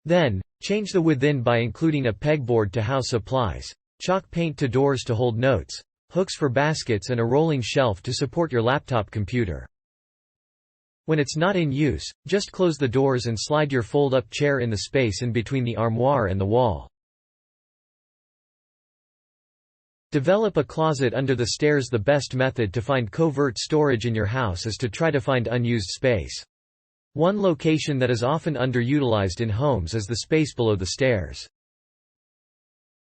Then, change the within by including a pegboard to house supplies, chalk paint to doors to hold notes, hooks for baskets and a rolling shelf to support your laptop computer. When it's not in use, just close the doors and slide your fold-up chair in the space in between the armoire and the wall. Develop a closet under the stairs. The best method to find covert storage in your house is to try to find unused space. One location that is often underutilized in homes is the space below the stairs.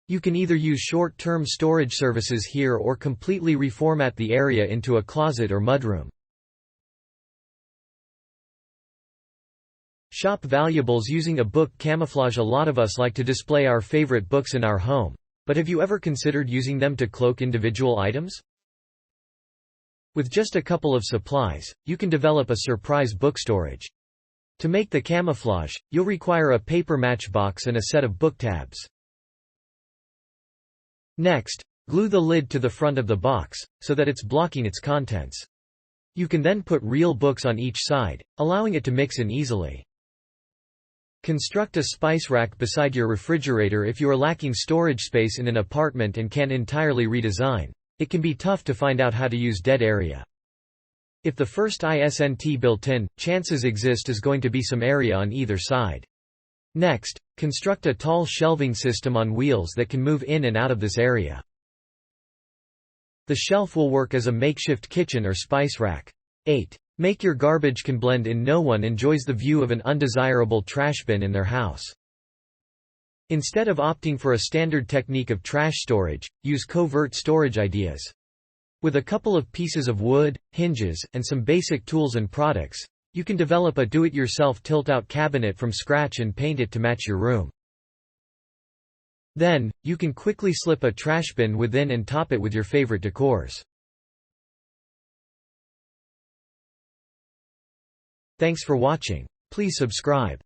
You can either use short-term storage services here or completely reformat the area into a closet or mudroom. Shop valuables using a book camouflage. A lot of us like to display our favorite books in our home, but have you ever considered using them to cloak individual items? With just a couple of supplies, you can develop a surprise book storage. To make the camouflage, you'll require a paper matchbox and a set of book tabs. Next, glue the lid to the front of the box, so that it's blocking its contents. You can then put real books on each side, allowing it to mix in easily. Construct a spice rack beside your refrigerator. If you are lacking storage space in an apartment and can't entirely redesign, it can be tough to find out how to use dead area. If the first isn't built in, chances exist is going to be some area on either side. Next, construct a tall shelving system on wheels that can move in and out of this area. The shelf will work as a makeshift kitchen or spice rack. 8. Make your garbage can blend in. No one enjoys the view of an undesirable trash bin in their house. Instead of opting for a standard technique of trash storage, use covert storage ideas. With a couple of pieces of wood, hinges, and some basic tools and products, you can develop a do-it-yourself tilt-out cabinet from scratch and paint it to match your room. Then, you can quickly slip a trash bin within and top it with your favorite decors. Thanks for watching. Please subscribe.